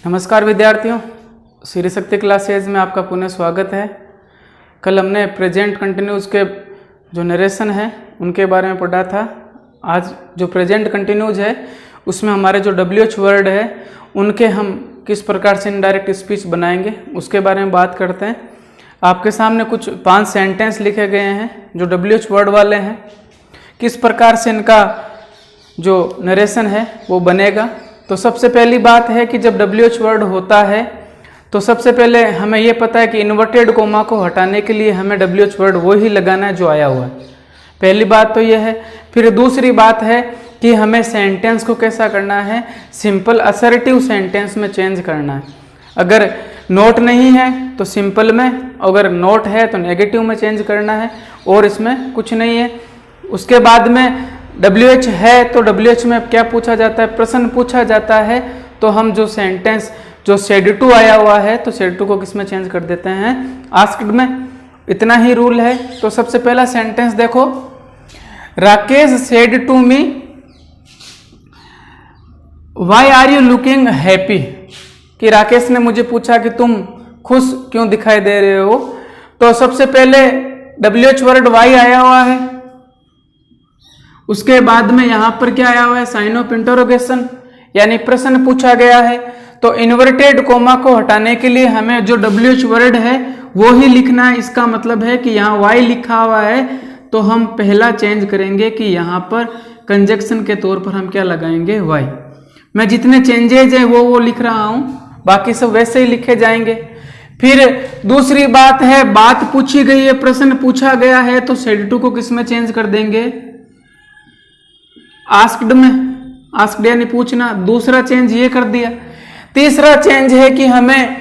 नमस्कार विद्यार्थियों, श्री शक्ति क्लासेज में आपका पुनः स्वागत है। कल हमने प्रेजेंट कंटिन्यूज के जो नरेशन है उनके बारे में पढ़ा था। आज जो प्रेजेंट कंटिन्यूज है उसमें हमारे जो WH वर्ड है उनके हम किस प्रकार से इनडायरेक्ट स्पीच बनाएंगे उसके बारे में बात करते हैं। आपके सामने कुछ 5 सेंटेंस लिखे गए हैं जो WH वर्ड वाले हैं। किस प्रकार से इनका जो नरेशन है वो बनेगा। तो सबसे पहली बात है कि जब WH वर्ड होता है तो सबसे पहले हमें ये पता है कि इन्वर्टेड कोमा को हटाने के लिए हमें WH वर्ड वो ही लगाना है जो आया हुआ है। पहली बात तो ये है। फिर दूसरी बात है कि हमें सेंटेंस को कैसा करना है, सिंपल असर्टिव सेंटेंस में चेंज करना है। अगर नोट नहीं है तो सिंपल में, अगर नोट है तो नेगेटिव में चेंज करना है, और इसमें कुछ नहीं है। उसके बाद में WH है तो WH में क्या पूछा जाता है, प्रश्न पूछा जाता है। तो हम जो सेंटेंस जो said to आया हुआ है तो said to को किस में चेंज कर देते हैं, आस्क्ड में। इतना ही रूल है। तो सबसे पहला सेंटेंस देखो, Rakesh said to me why are you looking happy, कि राकेश ने मुझे पूछा कि तुम खुश क्यों दिखाई दे रहे हो। तो सबसे पहले WH वर्ड why आया हुआ है। उसके बाद में यहां पर क्या आया हुआ है, साइन ऑफ इंटरोगेशन, यानी प्रश्न पूछा गया है। तो इन्वर्टेड कोमा को हटाने के लिए हमें जो WH वर्ड है वो ही लिखना है। इसका मतलब है कि यहाँ y लिखा हुआ है तो हम पहला चेंज करेंगे कि यहाँ पर कंजक्शन के तौर पर हम क्या लगाएंगे, y। मैं जितने चेंजेज हैं वो लिख रहा हूं, बाकी सब वैसे ही लिखे जाएंगे। फिर दूसरी बात है, बात पूछी गई है, प्रश्न पूछा गया है तो said to को किस में चेंज कर देंगे, आस्क्ड में। आस्क्ड यानी पूछना। दूसरा चेंज ये कर दिया। तीसरा चेंज है कि हमें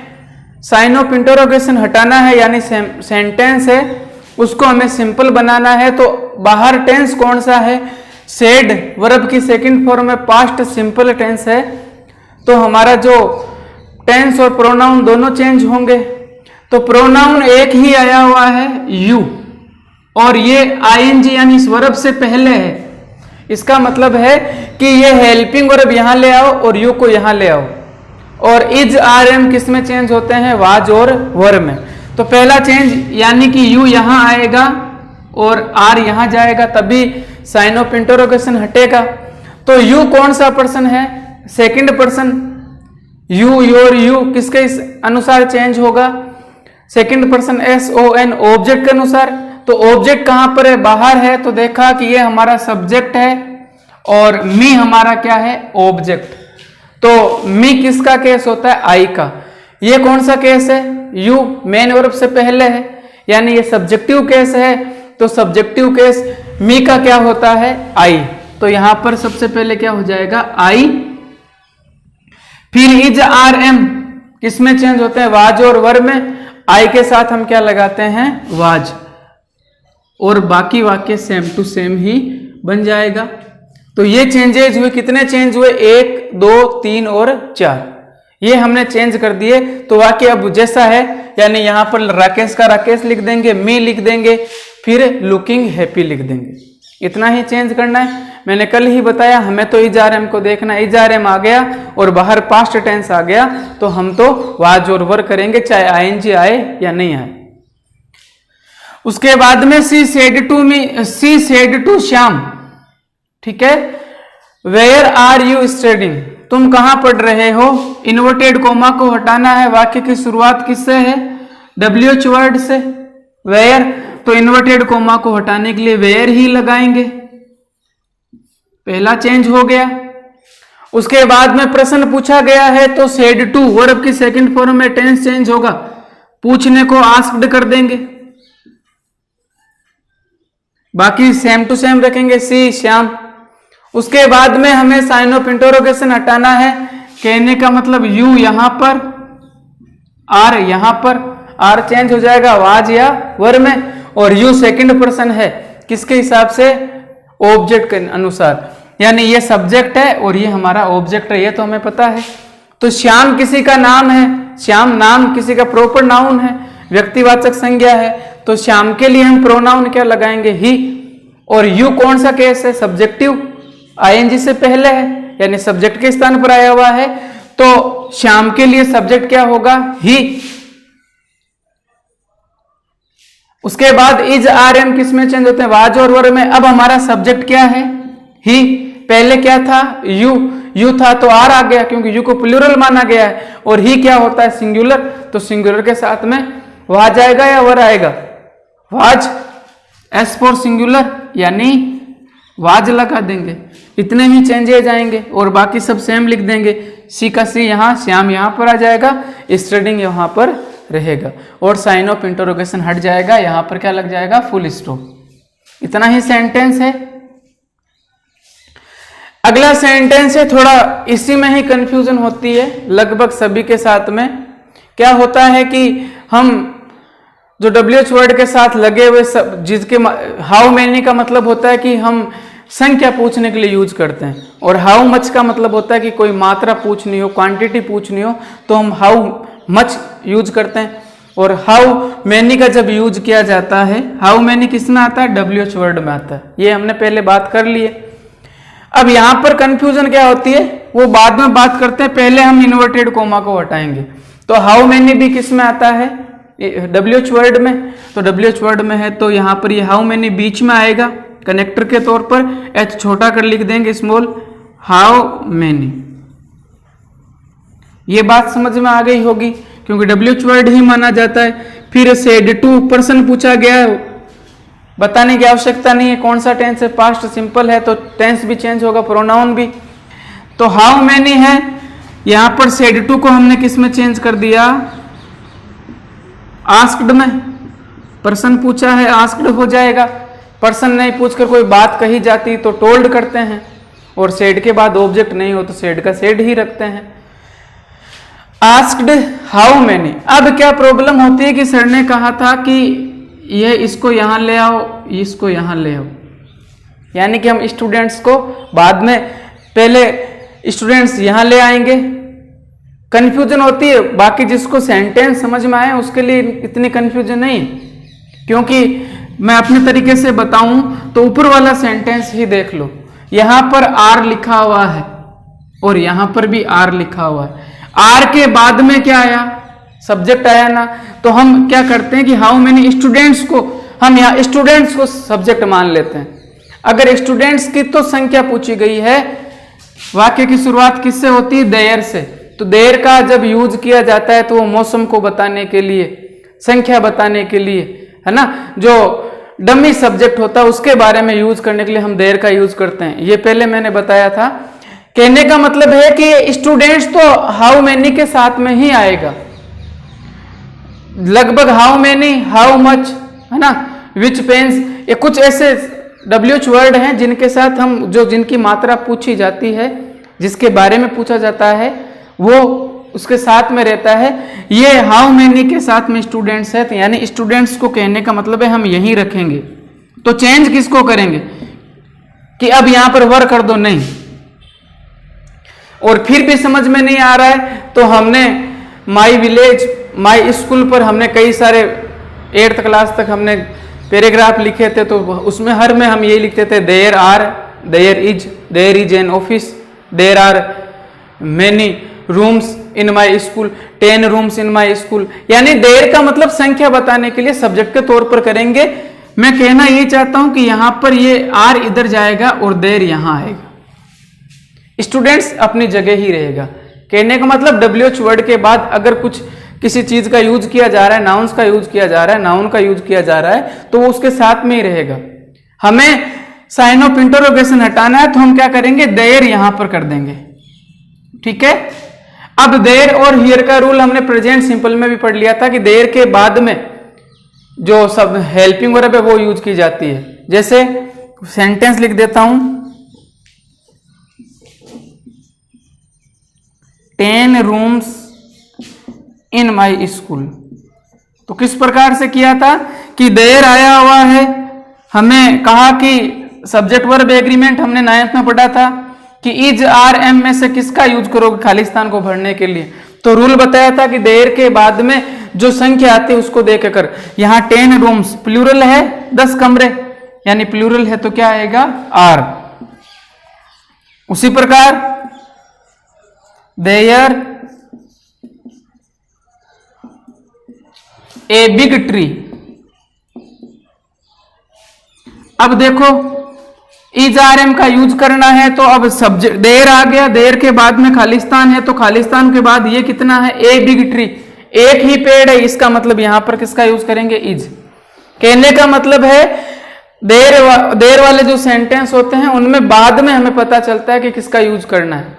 साइन ऑफ इंटरोगेशन हटाना है, यानी सेंटेंस है उसको हमें सिंपल बनाना है। तो बाहर टेंस कौन सा है, सेड वर्ब की सेकंड फॉर्म में पास्ट सिंपल टेंस है। तो हमारा जो टेंस और प्रोनाउन दोनों चेंज होंगे। तो प्रोनाउन एक ही आया हुआ है यू, और ये ING यानी इस वर्ब से पहले है। इसका मतलब है कि ये हेल्पिंग वर्ब यहां ले आओ और यू को यहां ले आओ। और इज RM किस में चेंज होते हैं, वाज और वर में। तो पहला चेंज यानी कि यू यहां आएगा और आर यहां जाएगा, तभी साइन ऑफ इंटरोगेशन हटेगा। तो यू कौन सा पर्सन है, second person. You, your, you किसके अनुसार चेंज होगा, सेकंड पर्सन SON, ऑब्जेक्ट के अनुसार। तो ऑब्जेक्ट कहां पर है, बाहर है। तो देखा कि ये हमारा सब्जेक्ट है और मी हमारा क्या है, ऑब्जेक्ट। तो मी किसका केस होता है, आई का। ये कौन सा केस है, यू मेन वर्ब से पहले है, यानी ये सब्जेक्टिव केस है। तो सब्जेक्टिव केस मी का क्या होता है, आई। तो यहां पर सबसे पहले क्या हो जाएगा, आई। फिर इज RM किस में चेंज होते हैं, वाज और वर में। आई के साथ हम क्या लगाते हैं, वाज, और बाकी वाक्य सेम टू सेम ही बन जाएगा। तो ये चेंजेज हुए, कितने चेंज हुए, 1, 2, 3 और 4, ये हमने चेंज कर दिए। तो वाक्य अब जैसा है, यानी यहां पर राकेश का राकेश लिख देंगे, मी लिख देंगे, फिर लुकिंग हैप्पी लिख देंगे। इतना ही चेंज करना है। मैंने कल ही बताया हमें तो इज RM को देखना है। इज RM आ गया और बाहर पास्ट टेंस आ गया तो हम तो वाज और वर करेंगे, चाहे ING आए या नहीं आए। उसके बाद में सी सेड टू श्याम, ठीक है। वेयर आर यू स्टडिंग, तुम कहां पढ़ रहे हो। इन्वर्टेड कोमा को हटाना है। वाक्य की शुरुआत किससे है, WH वर्ड से, वेयर। तो इन्वर्टेड कोमा को हटाने के लिए वेयर ही लगाएंगे। पहला चेंज हो गया। उसके बाद में प्रश्न पूछा गया है तो सेड टू वर्ब की सेकंड फॉर्म में टेंस चेंज होगा, पूछने को आस्क्ड कर देंगे। बाकी सेम टू सेम रखेंगे, सी श्याम। उसके बाद में हमें साइन ऑफ इंटरोगेशन हटाना है। कहने का मतलब यू यहां पर, आर यहां पर, आर चेंज हो जाएगा वाज या वर में, और यू सेकंड पर्सन है किसके हिसाब से, ऑब्जेक्ट के अनुसार। यानी ये सब्जेक्ट है और ये हमारा ऑब्जेक्ट है, ये तो हमें पता है। तो श्याम किसी का नाम है, श्याम नाम किसी का प्रॉपर नाउन है, व्यक्तिवाचक संज्ञा है। तो श्याम के लिए हम प्रोनाउन क्या लगाएंगे, ही। और यू कौन सा केस है, सब्जेक्टिव, ING से पहले है, यानी सब्जेक्ट के स्थान पर आया हुआ है। तो श्याम के लिए सब्जेक्ट क्या होगा? ही। उसके बाद इज, आर, एम किस में चेंज होते हैं? वाज और वर में। अब हमारा सब्जेक्ट क्या है? ही। पहले क्या था? यू। यू था तो आर आ गया क्योंकि यू को प्लूरल माना गया है। और ही क्या होता है? सिंगुलर। तो सिंगुलर के साथ में वाज आएगा या वर आएगा? वाज। एस फॉर सिंगुलर यानी वाज लगा देंगे। इतने ही चेंजेज आएंगे और बाकी सब सेम लिख देंगे। सी का सी यहाँ, श्याम यहाँ पर आ जाएगा, स्टडिंग यहाँ पर रहेगा और साइन ऑफ इंटरोगेशन हट जाएगा। यहाँ पर क्या लग जाएगा? Full stop. इतना ही सेंटेंस है। अगला सेंटेंस है, थोड़ा इसी में ही कंफ्यूजन होती है लगभग सभी के साथ में। क्या होता है कि हम जो WH वर्ड के साथ लगे हुए सब, जिसके हाउ मैनी का मतलब होता है कि हम संख्या पूछने के लिए यूज करते हैं, और हाउ मच का मतलब होता है कि कोई मात्रा पूछनी हो, क्वांटिटी पूछनी हो तो हम हाउ मच यूज करते हैं। और हाउ मैनी का जब यूज किया जाता है, हाउ मैनी किस में आता है? WH वर्ड में आता है। ये हमने पहले बात कर ली है। अब यहां पर कंफ्यूजन क्या होती है वो बाद में बात करते हैं, पहले हम इन्वर्टेड कोमा को हटाएंगे। तो हाउ मैनी भी किस में आता है? WH वर्ड में। तो WH वर्ड में है तो यहां पर ये हाउ मैनी बीच में आएगा कनेक्टर के तौर पर, H छोटा कर लिख देंगे स्मॉल, हाउ मैनी। ये बात समझ में आ गई होगी क्योंकि WH वर्ड ही माना जाता है। फिर सेड टू पर्सन पूछा गया है, बताने की आवश्यकता नहीं है कौन सा टेंस है, पास्ट सिंपल है तो टेंस भी चेंज होगा, प्रोनाउन भी। तो हाउ मैनी है, यहां पर सेड टू को हमने किस में चेंज कर दिया? आस्क्ड में। पर्सन पूछा है, आस्क्ड हो जाएगा। पर्सन नहीं पूछकर कोई बात कही जाती तो टोल्ड करते हैं, और सेड के बाद ऑब्जेक्ट नहीं हो तो सेड का सेड ही रखते हैं। Asked how many. अब क्या प्रॉब्लम होती है कि सर ने कहा था कि ये इसको यहां ले आओ, इसको यहां ले आओ, यानी कि हम स्टूडेंट्स को बाद में, पहले स्टूडेंट्स यहां ले आएंगे। कंफ्यूजन होती है, बाकी जिसको सेंटेंस समझ में आए उसके लिए इतनी कंफ्यूजन नहीं, क्योंकि मैं अपने तरीके से बताऊं तो ऊपर वाला सेंटेंस ही देख लो। यहां पर आर लिखा हुआ है और यहां पर भी आर लिखा हुआ है। आर के बाद में क्या आया? सब्जेक्ट आया ना। तो हम क्या करते हैं कि हाउ मेनी स्टूडेंट्स को, हम यहाँ स्टूडेंट्स को सब्जेक्ट मान लेते हैं। अगर स्टूडेंट्स की तो संख्या पूछी गई है, वाक्य की शुरुआत किससे होती है? देयर से। तो देयर का जब यूज किया जाता है तो वो मौसम को बताने के लिए, संख्या बताने के लिए, है ना, जो डमी सब्जेक्ट होता है उसके बारे में यूज करने के लिए हम देयर का यूज करते हैं। ये पहले मैंने बताया था। कहने का मतलब है कि स्टूडेंट्स तो हाउ मैनी के साथ में ही आएगा, लगभग हाउ मैनी, हाउ मच, है ना, विच पेन्स, ये कुछ ऐसे WH वर्ड हैं जिनके साथ हम, जो जिनकी मात्रा पूछी जाती है, जिसके बारे में पूछा जाता है, वो उसके साथ में रहता है। ये हाउ मैनी के साथ में स्टूडेंट्स है, तो यानी स्टूडेंट्स को कहने का मतलब है हम यहीं रखेंगे। तो चेंज किसको करेंगे कि अब यहां पर वर कर दो? नहीं। और फिर भी समझ में नहीं आ रहा है तो हमने माई विलेज, माई स्कूल पर हमने कई सारे 8th क्लास तक हमने पैराग्राफ लिखे थे, तो उसमें हर में हम यही लिखते थे, there are, there is an office, there are many rooms in my school, 10 rooms in my school. यानी देयर का मतलब संख्या बताने के लिए सब्जेक्ट के तौर पर करेंगे। मैं कहना ये चाहता हूं कि यहां पर ये आर इधर जाएगा और देयर यहां आएगा, स्टूडेंट्स अपनी जगह ही रहेगा। कहने का मतलब WH वर्ड के बाद अगर कुछ किसी चीज का यूज किया जा रहा है, नाउन्स का यूज किया जा रहा है, नाउन का यूज किया जा रहा है, तो वो उसके साथ में ही रहेगा। हमें साइन ऑफ इंटरोगेशन हटाना है तो हम क्या करेंगे? देयर यहां पर कर देंगे। ठीक है। अब देयर और हियर का रूल हमने प्रेजेंट सिंपल में भी पढ़ लिया था कि देयर के बाद में जो सब हेल्पिंग वर्ब है वो यूज की जाती है। जैसे सेंटेंस लिख देता हूं, 10 रूम्स इन माई स्कूल। तो किस प्रकार से किया था कि देयर आया हुआ है, हमें कहा कि सब्जेक्ट वर्ब एग्रीमेंट हमने 9th में पढ़ा था कि इज, आर, एम में से किसका यूज करोगे खालिस्तान को भरने के लिए। तो रूल बताया था कि देयर के बाद में जो संख्या आती है उसको देखकर, यहां 10 रूम्स प्लूरल है, 10 कमरे, यानी प्लूरल है तो क्या आएगा? आर। उसी प्रकार देयर ए बिग ट्री। अब देखो इज आर एम का यूज करना है, तो अब सब्जेक्ट देयर आ गया, देयर के बाद में खालिस्तान है, तो खालिस्तान के बाद ये कितना है, ए बिग ट्री, एक ही पेड़ है, इसका मतलब यहां पर किसका यूज करेंगे, इज। कहने का मतलब है देर वाले जो सेंटेंस होते हैं उनमें बाद में हमें पता चलता है कि किसका यूज करना है।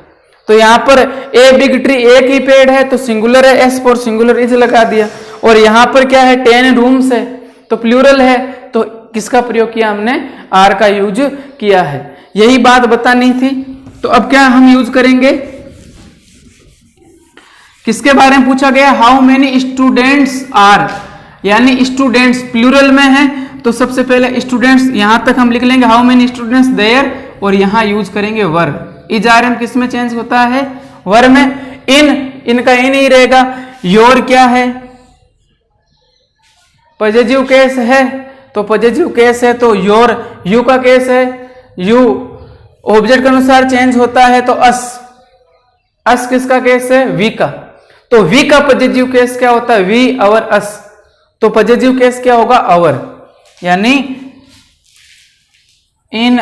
तो यहां पर ए बिग ट्री एक ही पेड़ है तो सिंगुलर है, एस फॉर सिंगुलर इज लगा दिया। और यहां पर क्या है, 10 रूम्स है तो प्लूरल है, तो किसका प्रयोग किया हमने, आर का यूज किया है। यही बात बतानी थी। तो अब क्या हम यूज करेंगे, किसके बारे में पूछा गया, हाउ मेनी स्टूडेंट्स आर, यानी स्टूडेंट्स प्लूरल में है तो सबसे पहले स्टूडेंट्स यहां तक हम लिख लेंगे हाउ मेनी स्टूडेंट्स देयर, और यहां यूज करेंगे वर। इज आर एम किस में चेंज होता है, वर में। इनका इन ही रहेगा। योर क्या है, पॉजिटिव केस है, तो पॉजिटिव केस है तो योर। यू का केस है, यू ऑब्जेक्ट के अनुसार चेंज होता है तो अस किसका केस है, वी का। तो वी का पॉजिटिव केस क्या होता है, वी अवर अस, तो पॉजिटिव केस क्या होगा, अवर, यानी इन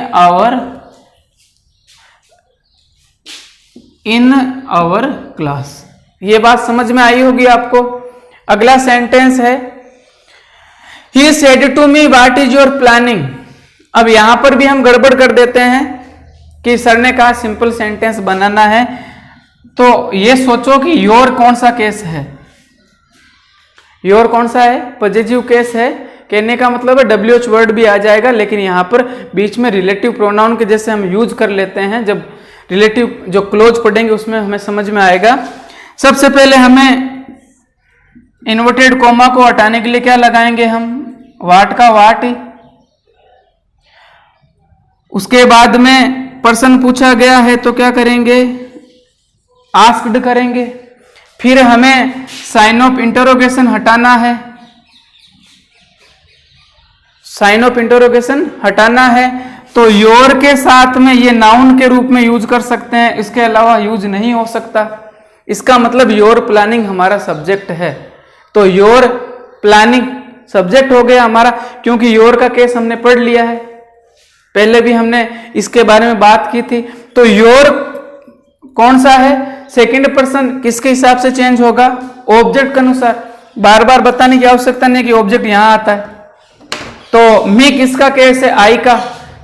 आवर क्लास। ये बात समझ में आई होगी आपको। अगला सेंटेंस है, he said to me what is your planning. अब यहां पर भी हम गड़बड़ कर देते हैं कि सर ने कहा सिंपल सेंटेंस बनाना है, तो ये सोचो कि योर कौन सा केस है, योर कौन सा है, पॉजिटिव केस है। कहने का मतलब है WH वर्ड भी आ जाएगा, लेकिन यहां पर बीच में रिलेटिव प्रोनाउन के जैसे हम यूज कर लेते हैं, जब रिलेटिव जो क्लोज पढ़ेंगे उसमें हमें समझ में आएगा। सबसे पहले हमें इन्वर्टेड कॉमा को हटाने के लिए क्या लगाएंगे हम, वाट का वाट। उसके बाद में पर्सन पूछा गया है तो क्या करेंगे, आस्क्ड करेंगे। फिर हमें साइन ऑफ इंटरोगेशन हटाना है, साइन ऑफ इंटरोगेशन हटाना है, तो योर के साथ में ये नाउन के रूप में यूज कर सकते हैं, इसके अलावा यूज नहीं हो सकता। इसका मतलब योर प्लानिंग हमारा सब्जेक्ट है, तो योर प्लानिंग सब्जेक्ट हो गया हमारा, क्योंकि योर का केस हमने पढ़ लिया है, पहले भी हमने इसके बारे में बात की थी। तो योर कौन सा है, सेकंड पर्सन, किसके हिसाब से चेंज होगा, ऑब्जेक्ट के अनुसार। बार बार बताने की आवश्यकता नहीं कि ऑब्जेक्ट यहां आता है। तो मी किसका केस है, आई का,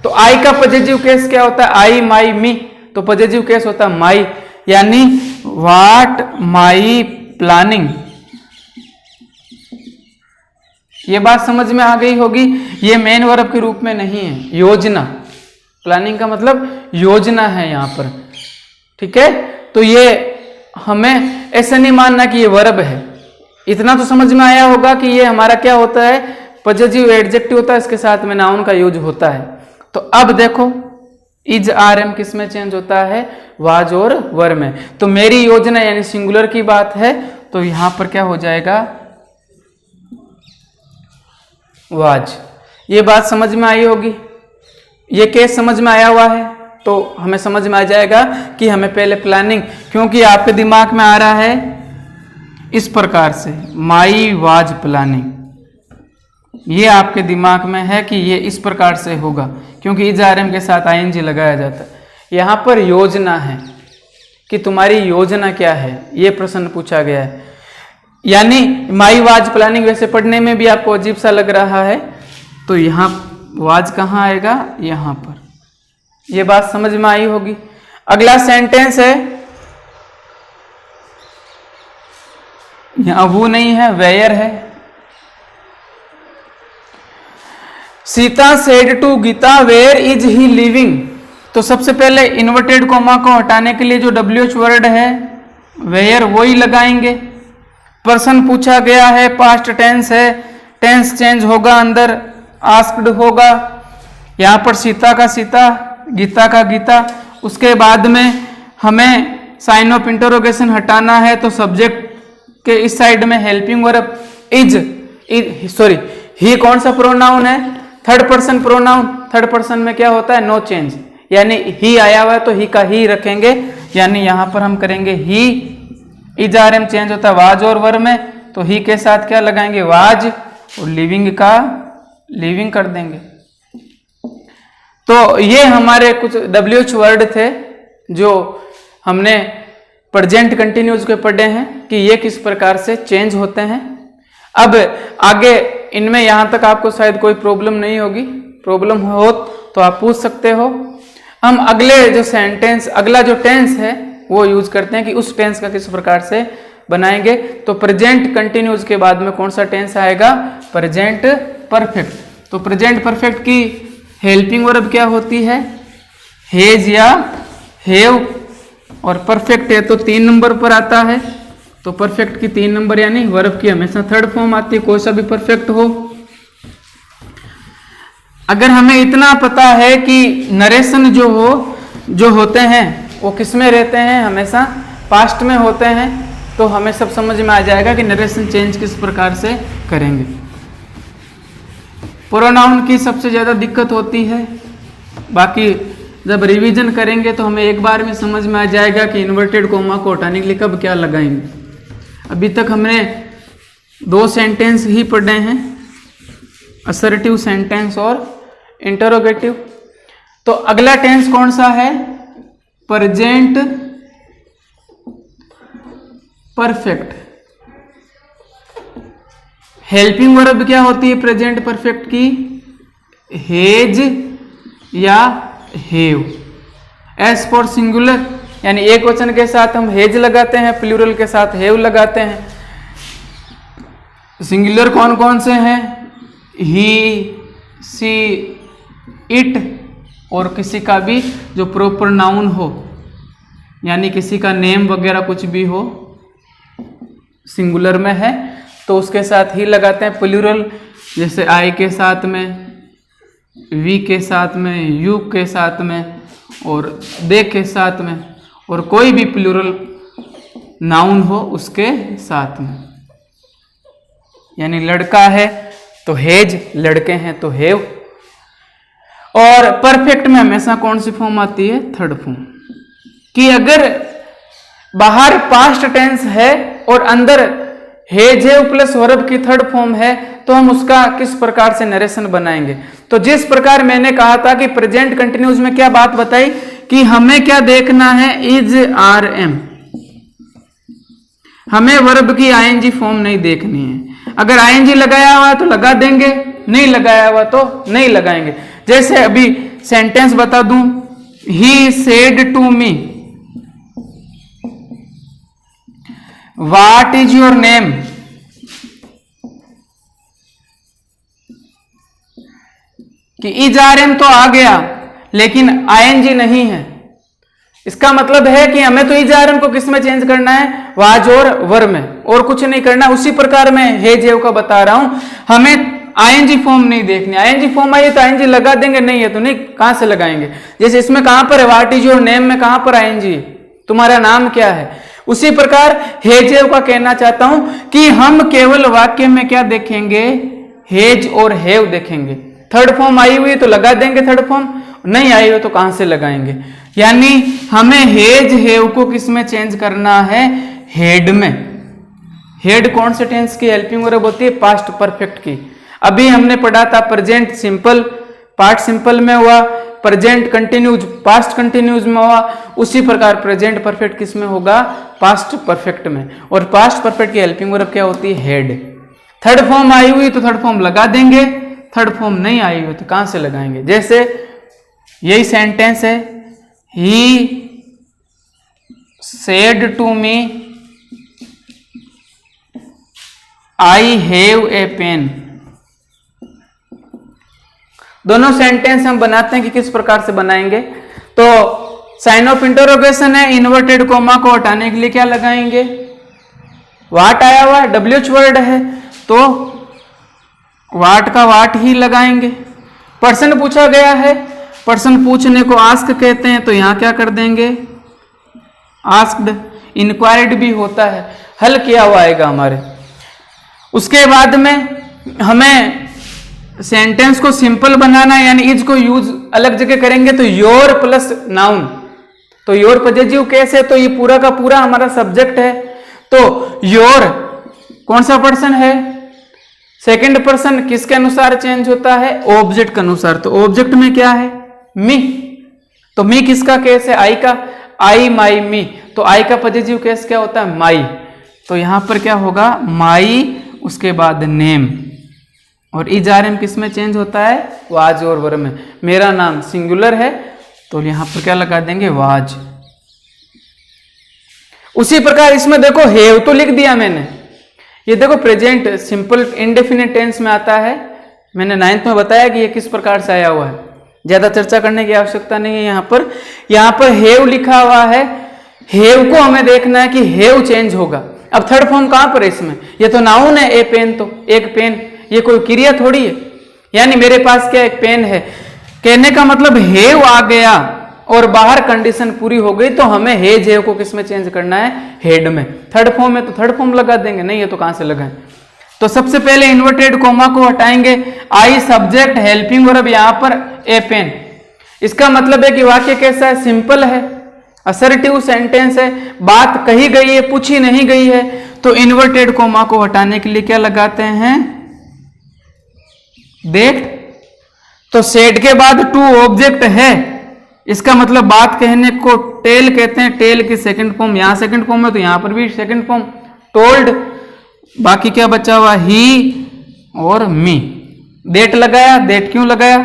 तो आई का पॉजिटिव केस क्या होता है, आई माई मी, तो पॉजिटिव केस होता है माई, यानी व्हाट माई प्लानिंग। ये बात समझ में आ गई होगी। ये मेन वर्ब के रूप में नहीं है, योजना, प्लानिंग का मतलब योजना है यहां पर, ठीक है। तो ये हमें ऐसा नहीं मानना कि ये वर्ब है, इतना तो समझ में आया होगा कि ये हमारा क्या होता है, पॉजिटिव एडजेक्टिव होता है, इसके साथ में नाउन का यूज होता है। तो अब देखो इज आर एम किस में चेंज होता है, वाज और वर में। तो मेरी योजना यानी सिंगुलर की बात है, तो यहां पर क्या हो जाएगा, वाज। ये बात समझ में आई होगी, ये केस समझ में आया हुआ है, तो हमें समझ में आ जाएगा कि हमें पहले प्लानिंग, क्योंकि आपके दिमाग में आ रहा है इस प्रकार से, माई वाज प्लानिंग, ये आपके दिमाग में है कि ये इस प्रकार से होगा, क्योंकि इज आर एम के साथ आईएनजी लगाया जाता है। यहां पर योजना है कि तुम्हारी योजना क्या है, ये प्रश्न पूछा गया है। यानी माई वाज प्लानिंग वैसे पढ़ने में भी आपको अजीब सा लग रहा है, तो यहां वाज कहां आएगा, यहां पर। ये बात समझ में आई होगी। अगला सेंटेंस है, यहां वो नहीं है, वेयर है। Sita said to Gita where is he living. तो सबसे पहले इन्वर्टेड कॉमा को हटाने के लिए जो WH वर्ड है वेयर वो ही लगाएंगे। पर्सन पूछा गया है, पास्ट टेंस है, टेंस चेंज होगा, अंदर आस्क्ड होगा। यहां पर सीता का सीता, गीता का गीता। उसके बाद में हमें साइन ऑफ इंटरोगेशन हटाना है, तो सब्जेक्ट के इस साइड में हेल्पिंग वर्ब इज, ही कौन सा प्रोनाउन है, third person pronoun. Third person में क्या होता है, नो चेंज, यानी ही आया हुआ है तो ही का ही रखेंगे, यानी यहां पर हम करेंगे ही, इज आर एम चेंज होता है वाज और वर में, तो ही के साथ क्या लगाएंगे वाज, और लिविंग का लिविंग कर देंगे। तो ये हमारे कुछ WH वर्ड थे जो हमने प्रेजेंट कंटिन्यूज के पढ़े हैं कि ये किस प्रकार से चेंज होते हैं। अब आगे इनमें यहां तक आपको शायद कोई प्रॉब्लम नहीं होगी, प्रॉब्लम हो तो आप पूछ सकते हो। हम अगले जो सेंटेंस, अगला जो टेंस है वो यूज करते हैं कि उस टेंस का किस प्रकार से बनाएंगे। तो प्रेजेंट कंटिन्यूज के बाद में कौन सा टेंस आएगा, प्रेजेंट परफेक्ट। तो प्रेजेंट परफेक्ट की हेल्पिंग वर्ब क्या होती है, हेज या हैव, और परफेक्ट है तो 3 नंबर पर आता है। तो परफेक्ट की 3 नंबर यानी वर्ब की हमेशा थर्ड फॉर्म आती है, कोई सा भी परफेक्ट हो। अगर हमें इतना पता है कि नरेशन जो होते हैं वो किस में रहते हैं, हमेशा पास्ट में होते हैं, तो हमें सब समझ में आ जाएगा कि नरेशन चेंज किस प्रकार से करेंगे। प्रोनाउन की सबसे ज्यादा दिक्कत होती है, बाकी जब रिवीजन करेंगे तो हमें एक बार में समझ में आ जाएगा कि इन्वर्टेड कोमा को हटाने के लिए कब क्या लगाएंगे। अभी तक हमने 2 सेंटेंस ही पढ़े हैं, असर्टिव सेंटेंस और इंटरोगेटिव। तो अगला टेंस कौन सा है, प्रेजेंट परफेक्ट। हेल्पिंग वर्ब क्या होती है प्रेजेंट परफेक्ट की, हेज या हैव। एस फॉर सिंगुलर यानी एक वचन के साथ हम हेज लगाते हैं, प्लूरल के साथ हैव लगाते हैं। सिंगुलर कौन कौन से हैं, ही, सी, इट, और किसी का भी जो प्रॉपर नाउन हो, यानी किसी का नेम वगैरह कुछ भी हो सिंगुलर में है तो उसके साथ ही लगाते हैं। प्लूरल जैसे आई के साथ में, वी के साथ में, यू के साथ में, और दे के साथ में, और कोई भी प्लूरल नाउन हो उसके साथ में। यानी लड़का है तो हेज, लड़के हैं तो हैव। और परफेक्ट में हमेशा कौन सी फॉर्म आती है, थर्ड फॉर्म। कि अगर बाहर पास्ट टेंस है और अंदर हेज हैव प्लस वर्ब की थर्ड फॉर्म है तो हम उसका किस प्रकार से नरेशन बनाएंगे। तो जिस प्रकार मैंने कहा था कि प्रेजेंट कंटिन्यूज में क्या बात बताई कि हमें क्या देखना है, इज आर एम, हमें वर्ब की आईएनजी फॉर्म नहीं देखनी है। अगर आईएनजी लगाया हुआ तो लगा देंगे, नहीं लगाया हुआ तो नहीं लगाएंगे। जैसे अभी सेंटेंस बता दूं, he said to me what is your name, कि इज आर एम तो आ गया लेकिन आईएनजी नहीं है। इसका मतलब है कि हमें तो इज आर एम को किस में चेंज करना है, वाज और वर में, और कुछ नहीं करना। उसी प्रकार मैं हेज हैव का बता रहा हूं, हमें आईएनजी फॉर्म नहीं देखनी। आईएनजी फॉर्म आई तो आईएनजी लगा देंगे, नहीं है तो नहीं, कहां से लगाएंगे। जैसे इसमें कहां पर है व्हाट इज योर नेम में कहां पर आईएनजी, तुम्हारा नाम क्या है। उसी प्रकार हेज हैव का कहना चाहता हूं कि हम केवल वाक्य में क्या देखेंगे, हेज और हैव देखेंगे। थर्ड फॉर्म आई हुई तो लगा देंगे थर्ड फॉर्म, नहीं आई हुई तो कहां से लगाएंगे। यानी हमें हेज हैव को किस में चेंज करना है, हेड में। हेड कौन से टेंस की हेल्पिंग वर्ब होती है, पास्ट परफेक्ट की। अभी हमने पढ़ा था प्रेजेंट सिंपल, पास्ट सिंपल में हुआ, प्रेजेंट कंटिन्यूज पास्ट कंटिन्यूज में हुआ। उसी प्रकार प्रेजेंट परफेक्ट किस में होगा, पास्ट परफेक्ट में। और पास्ट परफेक्ट की हेल्पिंग वर्ब क्या होती है, हेड। थर्ड फॉर्म आई हुई तो थर्ड फॉर्म लगा देंगे, थर्ड फॉर्म नहीं आई हुई तो कहां से लगाएंगे। जैसे यही सेंटेंस है, he said to me I have a pen. दोनों सेंटेंस हम बनाते हैं कि किस प्रकार से बनाएंगे। तो साइन ऑफ इंटरोगेशन है, इन्वर्टेड कोमा को हटाने के लिए क्या लगाएंगे, वाट आया हुआ है, WH वर्ड है तो वाट का वाट ही लगाएंगे। पर्सन पूछा गया है, पर्सन पूछने को आस्क कहते हैं तो यहां क्या कर देंगे, आस्क्ड। इंक्वायर्ड भी होता है, हल किया हुआ आएगा हमारे। उसके बाद में हमें सेंटेंस को सिंपल बनाना है, यानी इज को यूज अलग जगह करेंगे तो योर प्लस नाउन, तो योर पॉजिटिव केस है तो ये पूरा का पूरा हमारा सब्जेक्ट है। तो योर कौन सा पर्सन है, सेकंड पर्सन किसके अनुसार चेंज होता है, ऑब्जेक्ट के अनुसार। तो ऑब्जेक्ट में क्या है, मी। तो मी किसका केस है, आई का, आई माई मी। तो आई का पॉजिटिव केस क्या होता है, माई। तो यहां पर क्या होगा, माई, उसके बाद नेम, और इजारम किस में चेंज होता है, वाज और वर में। मेरा नाम सिंगुलर है तो यहां पर क्या लगा देंगे, वाज। उसी प्रकार इसमें देखो हैव तो लिख दिया मैंने, ये देखो प्रेजेंट सिंपल इंडेफिनिट टेंस में आता है। मैंने 9th में बताया कि ये किस प्रकार से आया हुआ है, ज्यादा चर्चा करने की आवश्यकता नहीं है। यहाँ पर हैव लिखा हुआ है, हैव को हमें देखना है कि हैव चेंज होगा। अब थर्ड फॉर्म कहां पर है इसमें, ये तो नाउन है, ए पेन, तो एक पेन, ये कोई क्रिया थोड़ी है। यानी मेरे पास क्या, एक पेन है, कहने का मतलब हैव आ गया और बाहर कंडीशन पूरी हो गई, तो हमें हेज हैव को किस में चेंज करना है, हेड में। थर्ड फॉर्म है तो थर्ड फॉर्म लगा देंगे, नहीं है तो कहां से लगाएं। तो सबसे पहले इन्वर्टेड कोमा को हटाएंगे, आई सब्जेक्ट हेल्पिंग वर्ब, यहां पर ए पेन। इसका मतलब है कि वाक्य कैसा है, सिंपल है, असर्टिव सेंटेंस है, बात कही गई है, पूछी नहीं गई है। तो इन्वर्टेड कोमा को हटाने के लिए क्या लगाते हैं, दैट। तो सेड के बाद टू ऑब्जेक्ट है, इसका मतलब बात कहने को टेल कहते हैं। टेल की सेकंड फॉर्म, यहां सेकंड फॉर्म है तो यहां पर भी सेकंड फॉर्म टोल्ड। बाकी क्या बचा हुआ, ही और मी। दैट लगाया, दैट क्यों लगाया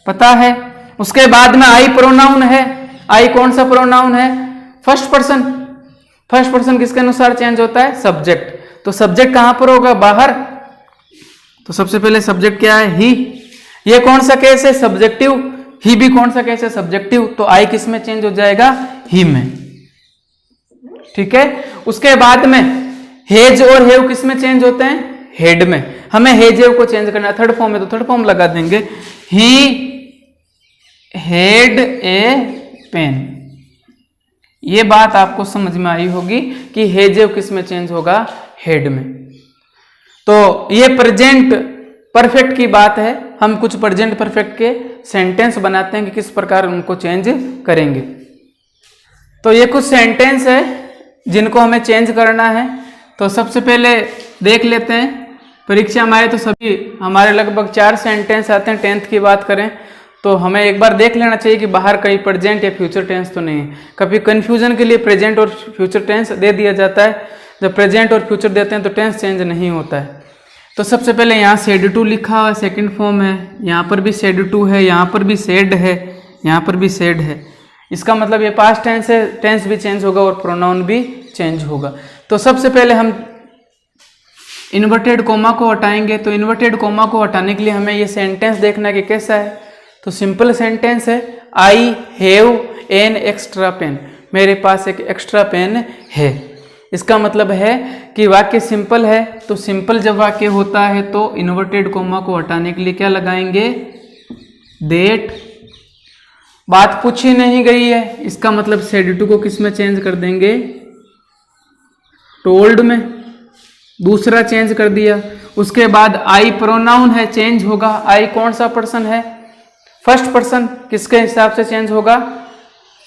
पता है। उसके बाद में आई प्रोनाउन है, आई कौन सा प्रोनाउन है, फर्स्ट पर्सन। फर्स्ट पर्सन किसके अनुसार चेंज होता है, सब्जेक्ट। तो सब्जेक्ट कहां पर होगा, बाहर। तो सबसे पहले सब्जेक्ट क्या है, ही। ये कौन सा केस है, सब्जेक्टिव। ही भी कौन सा केस है, सब्जेक्टिव। तो आई किस में चेंज हो जाएगा, ही में। ठीक है। उसके बाद में हेज और हेव किस में चेंज होते हैं, हेड में। हमें हेज हेव को चेंज करना है, थर्ड फॉर्म है तो थर्ड फॉर्म लगा देंगे, ही हेड ए पेन। ये बात आपको समझ में आई होगी कि हेज हेव किस में चेंज होगा, हेड में। तो ये प्रेजेंट परफेक्ट की बात है। हम कुछ प्रेजेंट परफेक्ट के सेंटेंस बनाते हैं कि किस प्रकार उनको चेंज करेंगे। तो ये कुछ सेंटेंस है जिनको हमें चेंज करना है। तो सबसे पहले देख लेते हैं, परीक्षा में आए तो सभी हमारे लगभग 4 सेंटेंस आते हैं। 10th की बात करें तो हमें एक बार देख लेना चाहिए कि बाहर कहीं प्रेजेंट या फ्यूचर टेंस तो नहीं है। कभी कंफ्यूजन के लिए प्रेजेंट और फ्यूचर टेंस दे दिया जाता है, जब प्रेजेंट और फ्यूचर देते हैं तो टेंस चेंज नहीं होता है। तो सबसे पहले यहाँ सेड टू लिखा हुआ सेकंड फॉर्म है, यहाँ पर भी सेड टू है, यहाँ पर भी सेड है, यहाँ पर भी सेड है। इसका मतलब ये पास्ट टेंस है, टेंस भी चेंज होगा और प्रोनाउन भी चेंज होगा। तो सबसे पहले हम इन्वर्टेड कोमा को हटाएंगे। तो इन्वर्टेड कोमा को हटाने के लिए हमें ये सेंटेंस देखना है कि कैसा है। तो सिंपल सेंटेंस है, I have an extra pen. मेरे पास एक एक्स्ट्रा पेन है। इसका मतलब है कि वाक्य सिंपल है। तो सिंपल जब वाक्य होता है तो इन्वर्टेड कोमा को हटाने के लिए क्या लगाएंगे, दैट। बात पूछी नहीं गई है, इसका मतलब सेड टू को किस में चेंज कर देंगे, टोल्ड में। दूसरा चेंज कर दिया। उसके बाद आई प्रोनाउन है, चेंज होगा। आई कौन सा पर्सन है, फर्स्ट पर्सन। किसके हिसाब से चेंज होगा,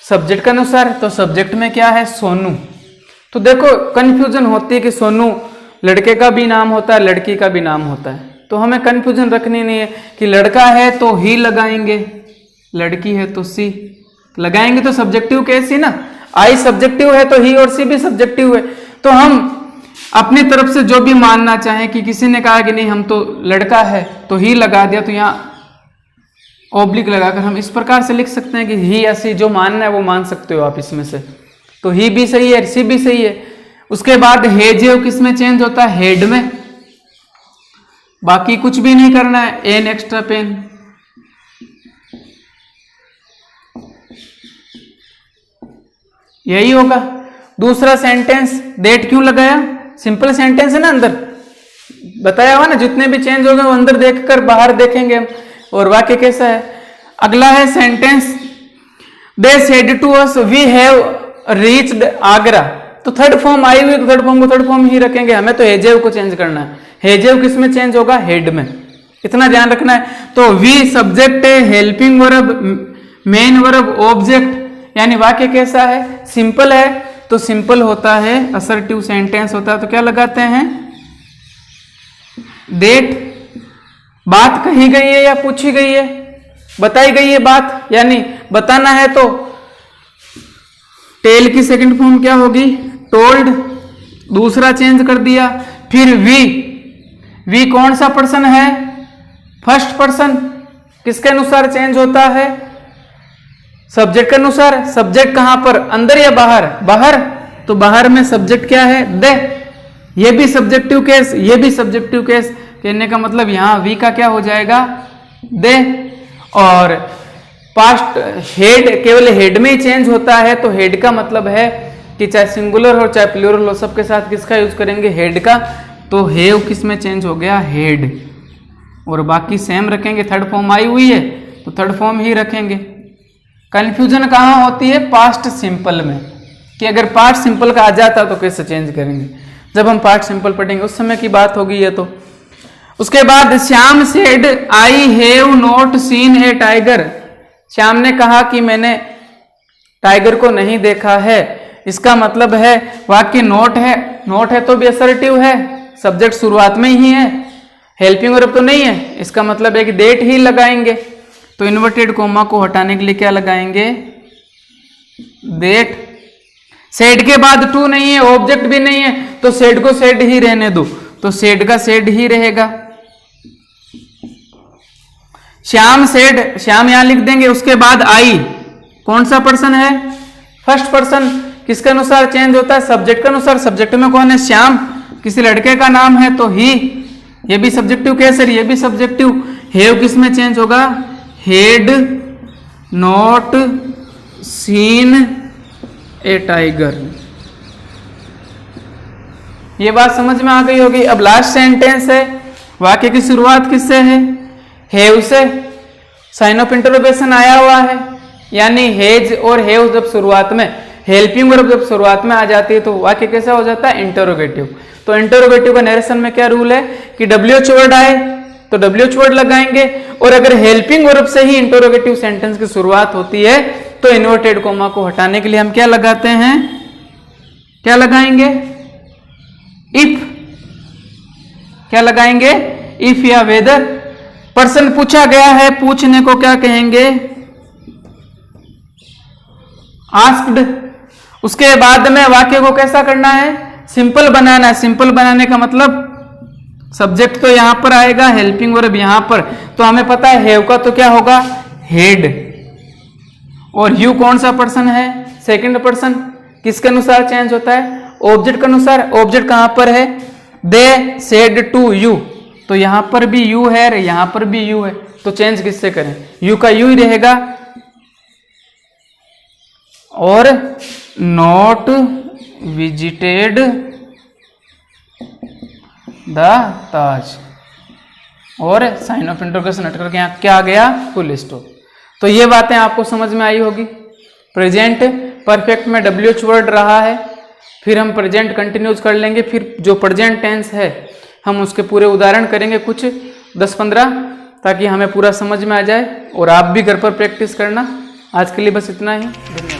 सब्जेक्ट के अनुसार। तो सब्जेक्ट में क्या है, सोनू। तो देखो कंफ्यूजन होती है कि सोनू लड़के का भी नाम होता है, लड़की का भी नाम होता है। तो हमें कंफ्यूजन रखनी नहीं है कि लड़का है तो ही लगाएंगे, लड़की है तो सी लगाएंगे। तो सब्जेक्टिव केस ही ना, आई सब्जेक्टिव है तो ही और सी भी सब्जेक्टिव है। तो हम अपनी तरफ से जो भी मानना चाहें कि किसी ने कहा कि नहीं हम तो लड़का है तो ही लगा दिया, तो यहाँ ऑब्लिक लगाकर हम इस प्रकार से लिख सकते हैं कि ही या सी, जो मानना है वो मान सकते हो आप इसमें से। तो ही भी सही है, सी भी सही है। उसके बाद हेज किस में चेंज होता है, हेड में। बाकी कुछ भी नहीं करना है, एन एक्स्ट्रा पेन। यही होगा। दूसरा सेंटेंस दैट क्यों लगाया, सिंपल सेंटेंस है ना, अंदर बताया हुआ ना, जितने भी चेंज हो गए वो अंदर देखकर बाहर देखेंगे हम। और वाक्य कैसा है, अगला है sentence, they said to us we have reached Agra. तो थर्ड फॉर्म आई हुई तो थर्ड फॉर्म को थर्ड फॉर्म ही रखेंगे। हमें तो हेजेव को चेंज करना है। हेजेव किस में चेंज होगा, हेड में। इतना ध्यान रखना है। तो वी सब्जेक्ट है, helping verb, main verb, object, यानी वाक्य कैसा है, सिंपल है, तो सिंपल होता है, असर्टिव सेंटेंस होता है, तो क्या लगाते हैं, देट। बात कही गई है या पूछी गई है, बताई गई है बात, यानी बताना है तो टेल की सेकंड फॉर्म क्या होगी, टोल्ड। दूसरा चेंज कर दिया। फिर वी कौन सा पर्सन है, फर्स्ट पर्सन, किसके अनुसार चेंज होता है, सब्जेक्ट के अनुसार। सब्जेक्ट कहां पर, अंदर या बाहर, बाहर, तो बाहर में सब्जेक्ट क्या है, दे। ये भी सब्जेक्टिव केस, ये भी सब्जेक्टिव केस, कहने का मतलब यहां वी का क्या हो जाएगा, दे। और पास्ट हेड केवल हेड में ही चेंज होता है, तो हेड का मतलब है कि चाहे सिंगुलर हो चाहे प्लूरल हो, सबके साथ किसका यूज करेंगे, हेड का। तो हेव किस में चेंज हो गया, हेड। और बाकी सेम रखेंगे, थर्ड फॉर्म आई हुई है तो थर्ड फॉर्म ही रखेंगे। कंफ्यूजन कहाँ होती है, पास्ट सिंपल में, कि अगर पास्ट सिंपल का आ जाता तो कैसे चेंज करेंगे। जब हम पास्ट सिंपल पढ़ेंगे उस समय की बात होगी ये तो। उसके बाद Shyam said I have not seen A tiger. Shyam ने कहा कि मैंने टाइगर को नहीं देखा है। इसका मतलब है वाक्य नोट है, नोट है तो भी असर्टिव है, सब्जेक्ट शुरुआत में ही है, हेल्पिंग वर्ब तो नहीं है। इसका मतलब है कि डेट ही लगाएंगे, तो इन्वर्टेड कोमा को हटाने के लिए क्या लगाएंगे, डेट। सेड के बाद टू नहीं है, ऑब्जेक्ट भी नहीं है, तो सेड को सेड ही रहने दो, तो सेड का सेड ही रहेगा। श्याम सेड, श्याम यहां लिख देंगे। उसके बाद आई, कौन सा पर्सन है, फर्स्ट पर्सन, किसके अनुसार चेंज होता है, सब्जेक्ट के अनुसार। सब्जेक्ट में कौन है, श्याम, किसी लड़के का नाम है तो ही, ये भी सब्जेक्टिव केस है, ये भी सब्जेक्टिव। हैव किस में चेंज होगा, head not seen A tiger. ये बात समझ में आ गई होगी। अब लास्ट सेंटेंस है, वाक्य की शुरुआत किससे है, हैव से। साइन ऑफ इंटरोगेशन आया हुआ है, यानी हेज और हैव जब शुरुआत में, हेल्पिंग वर्ब जब शुरुआत में आ जाती है तो वाक्य कैसा हो जाता है, इंटरोगेटिव। तो इंटरोगेटिव का नरेशन में क्या रूल है कि WH वर्ड आए तो WH वर्ड लगाएंगे, और अगर हेल्पिंग वर्ब से ही इंटरोगेटिव सेंटेंस की शुरुआत होती है तो इन्वर्टेड कोमा को हटाने के लिए हम क्या लगाते हैं, क्या लगाएंगे, इफ। क्या लगाएंगे, इफ या वेदर। पर्सन पूछा गया है, पूछने को क्या कहेंगे, आस्क्ड। उसके बाद में वाक्य को कैसा करना है, सिंपल बनाना है। सिंपल बनाने का मतलब सब्जेक्ट तो यहां पर आएगा, हेल्पिंग वर्ब यहां पर, तो हमें पता है हैव का तो क्या होगा, हेड। और यू कौन सा पर्सन है, सेकंड पर्सन, किसके अनुसार चेंज होता है, ऑब्जेक्ट के अनुसार। ऑब्जेक्ट कहां पर है, दे सेड टू यू, तो यहां पर भी यू है, यहां पर भी यू है, तो चेंज किससे करें, यू का यू ही रहेगा। और नॉट विजिटेड द ताज, और साइन ऑफ इंटरोगेशन हट करके यहाँ क्या आ गया, फुल स्टॉप। तो ये बातें आपको समझ में आई होगी। प्रेजेंट परफेक्ट में WH वर्ड रहा है, फिर हम प्रेजेंट कंटिन्यूज कर लेंगे, फिर जो प्रेजेंट टेंस है हम उसके पूरे उदाहरण करेंगे कुछ 10-15, ताकि हमें पूरा समझ में आ जाए, और आप भी घर पर प्रैक्टिस करना। आज के लिए बस इतना ही।